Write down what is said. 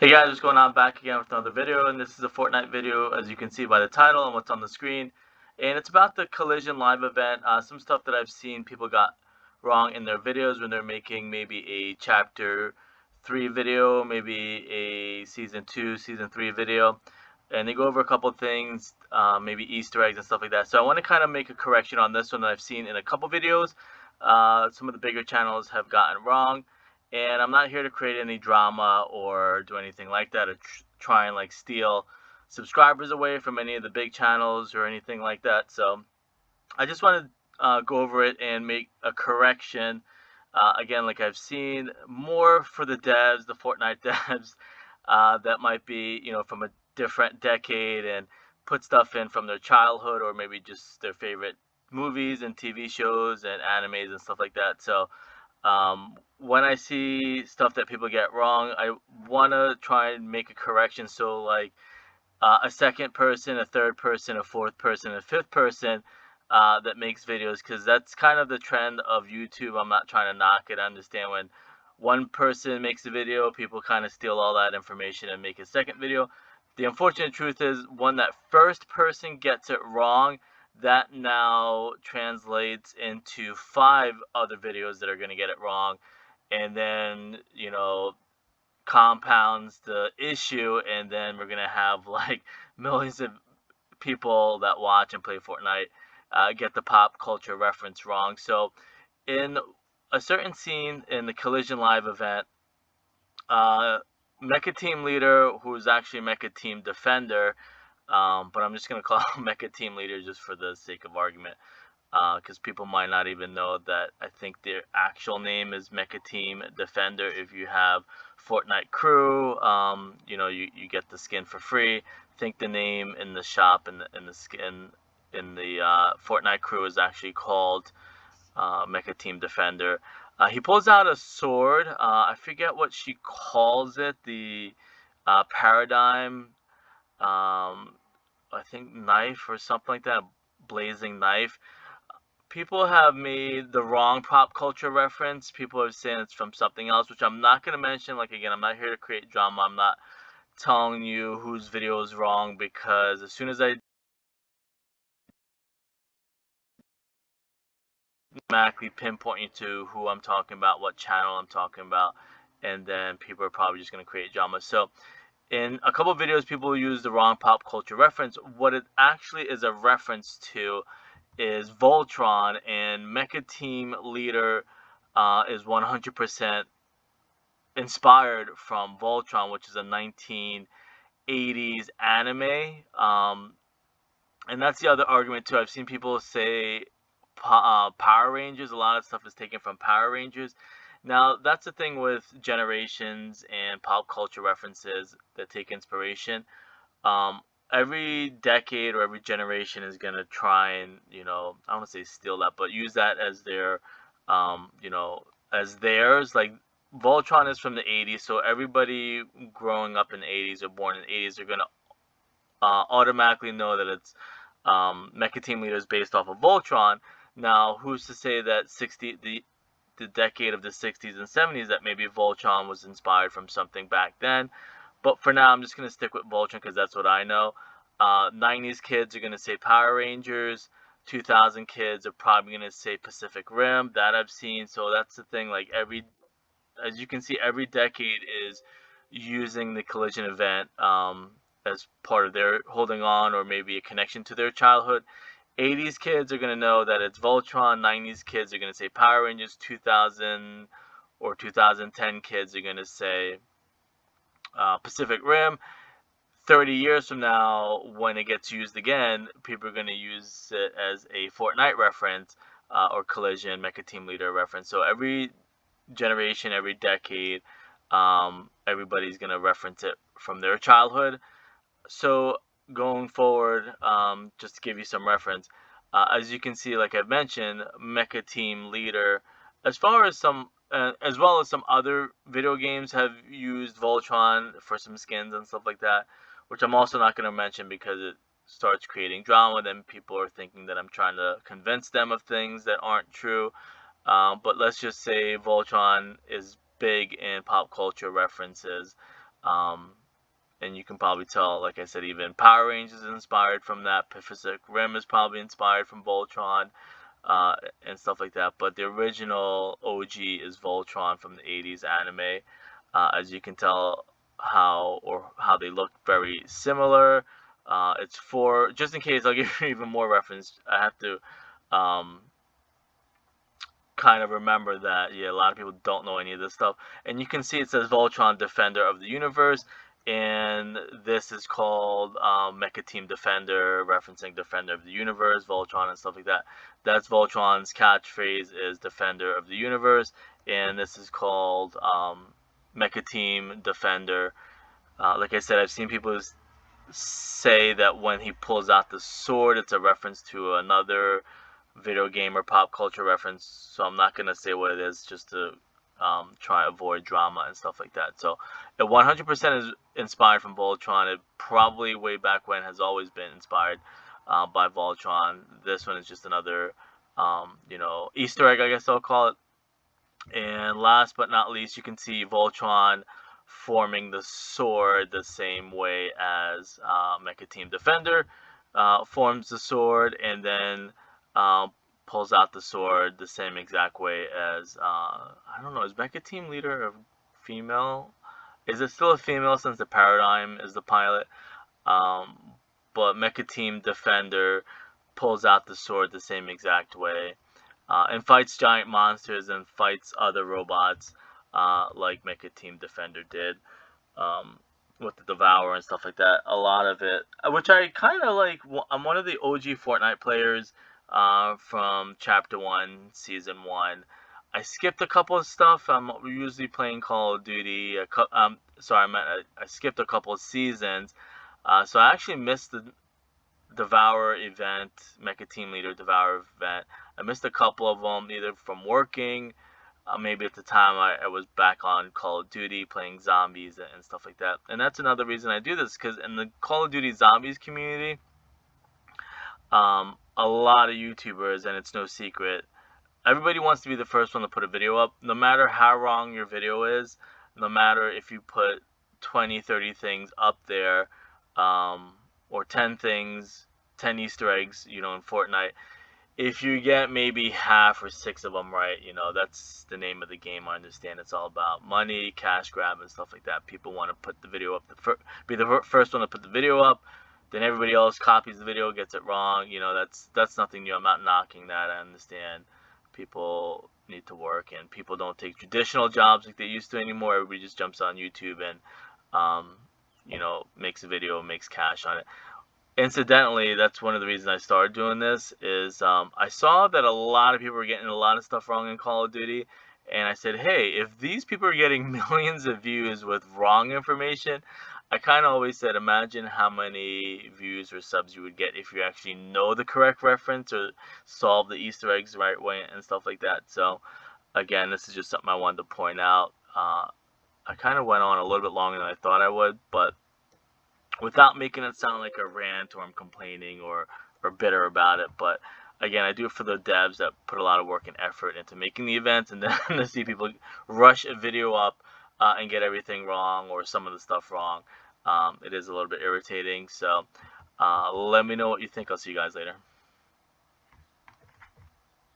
Hey guys, what's going on? Back again with another video, and this is a Fortnite video, as you can see by the title and what's on the screen. And it's about the Collision live event. Some stuff that I've seen people got wrong in their videos when they're making maybe a Chapter 3 video, maybe a Season 2, Season 3 video. And they go over a couple of things, maybe Easter eggs and stuff like that. So I want to kind of make a correction on this one that I've seen in a couple videos. Some of the bigger channels have gotten wrong. And I'm not here to create any drama or do anything like that, or try and like steal subscribers away from any of the big channels or anything like that. So I just want to go over it and make a correction. Again, like I've seen more for the devs, the Fortnite devs, that might be, from a different decade and put stuff in from their childhood or maybe just their favorite movies and TV shows and animes and stuff like that. So when I see stuff that people get wrong, I want to try and make a correction. So like a second person, a third person, a fourth person, a fifth person that makes videos, because that's kind of the trend of YouTube. I'm not trying to knock it. I understand when one person makes a video, people kind of steal all that information and make a second video. The unfortunate truth is when that first person gets it wrong, that now translates into 5 other videos that are going to get it wrong, and then compounds the issue, and then we're going to have like millions of people that watch and play Fortnite get the pop culture reference wrong. So in a certain scene in the Collision live event, Mecha Team Leader, who's actually Mecha Team Defender, but I'm just going to call him Mecha Team Leader just for the sake of argument, because people might not even know that I think their actual name is Mecha Team Defender. If you have Fortnite Crew, you get the skin for free. I think the name in the shop and the skin in the Fortnite Crew is actually called Mecha Team Defender. He pulls out a sword. I forget what she calls it. The paradigm, I think knife or something like that. A blazing knife. People have made the wrong pop culture reference. People are saying it's from something else, which I'm not going to mention. Like, again, I'm not here to create drama. I'm not telling you whose video is wrong, because as soon as I automatically pinpoint you to who I'm talking about, what channel I'm talking about, and then people are probably just going to create drama. So in a couple of videos, people use the wrong pop culture reference. What it actually is a reference to is Voltron, and Mecha Team Leader is 100% inspired from Voltron, which is a 1980s anime. And that's the other argument too. I've seen people say Power Rangers. A lot of stuff is taken from Power Rangers. Now, that's the thing with generations and pop culture references that take inspiration. Every decade or every generation is going to try and, I don't want to say steal that, but use that as their, as theirs. Like, Voltron is from the 80s, so everybody growing up in the 80s or born in the 80s are going to automatically know that it's Mecha Team Leader is based off of Voltron. Now, who's to say that the decade of the 60s and 70s that maybe Voltron was inspired from something back then? But for now, I'm just going to stick with Voltron because that's what I know. 90s kids are going to say Power Rangers. 2000 kids are probably going to say Pacific Rim. That I've seen. So that's the thing. Like, as you can see, every decade is using the Collision event as part of their holding on or maybe a connection to their childhood. 80s kids are going to know that it's Voltron. 90s kids are going to say Power Rangers. 2000 or 2010 kids are going to say Pacific Rim. 30 years from now, when it gets used again, people are going to use it as a Fortnite reference or Collision Mecha Team Leader reference. So every generation, every decade, everybody's going to reference it from their childhood. So going forward, just to give you some reference, as you can see, like I've mentioned, Mecha Team Leader, as well as some other video games have used Voltron for some skins and stuff like that, which I'm also not going to mention because it starts creating drama. Then people are thinking that I'm trying to convince them of things that aren't true. But let's just say Voltron is big in pop culture references. and you can probably tell, like I said, even Power Rangers is inspired from that. Pacific Rim is probably inspired from Voltron, uh, and stuff like that. But the original OG is Voltron from the 80s anime. As you can tell, how they look very similar. It's for, just in case I'll give you even more reference. I have to um, kind of remember that, yeah, a lot of people don't know any of this stuff. And you can see it says Voltron Defender of the Universe, and this is called Mecha Team Defender, referencing Defender of the Universe, Voltron and stuff like that. That's Voltron's catchphrase, is Defender of the Universe, and this is called Mecha Team Defender. Like I said, I've seen people say that when he pulls out the sword, it's a reference to another video game or pop culture reference. So I'm not gonna say what it is, just to try to avoid drama and stuff like that. So it 100% is inspired from Voltron. It probably way back when has always been inspired by Voltron. This one is just another Easter egg, I guess I'll call it. And last but not least, you can see Voltron forming the sword the same way as Mecha Team Defender forms the sword, and then pulls out the sword the same exact way as, I don't know, is Mecha Team Leader a female? Is it still a female since the Paradigm is the pilot? But Mecha Team Defender pulls out the sword the same exact way. And fights giant monsters and fights other robots, like Mecha Team Defender did, with the Devourer and stuff like that. A lot of it, which I kind of like. I'm one of the OG Fortnite players from Chapter 1, Season 1. I skipped a couple of stuff. I'm usually playing Call of Duty. Sorry, I skipped a couple of seasons. So I actually missed the Devourer event, Mecha Team Leader Devourer event. I missed a couple of them, either from working, maybe at the time I was back on Call of Duty playing zombies and stuff like that. And that's another reason I do this, because in the Call of Duty zombies community, a lot of YouTubers, and it's no secret, everybody wants to be the first one to put a video up, no matter how wrong your video is, no matter if you put 20, 30 things up there, or 10 things, 10 Easter eggs, in Fortnite. If you get maybe half or 6 of them right, that's the name of the game. I understand it's all about money, cash grab, and stuff like that. People want to put the video up, be the first one to put the video up. Then everybody else copies the video, gets it wrong. That's nothing new. I'm not knocking that. I understand people need to work, and people don't take traditional jobs like they used to anymore. Everybody just jumps on YouTube and makes a video, makes cash on it. Incidentally, that's one of the reasons I started doing this, is I saw that a lot of people were getting a lot of stuff wrong in Call of Duty, and I said, hey, if these people are getting millions of views with wrong information, I kind of always said, imagine how many views or subs you would get if you actually know the correct reference or solve the Easter eggs the right way and stuff like that. So, again, this is just something I wanted to point out. I kind of went on a little bit longer than I thought I would, but without making it sound like a rant or I'm complaining or bitter about it. But again, I do it for the devs that put a lot of work and effort into making the event, and then to see people rush a video up and get everything wrong or some of the stuff wrong, it is a little bit irritating. So let me know what you think. I'll see you guys later.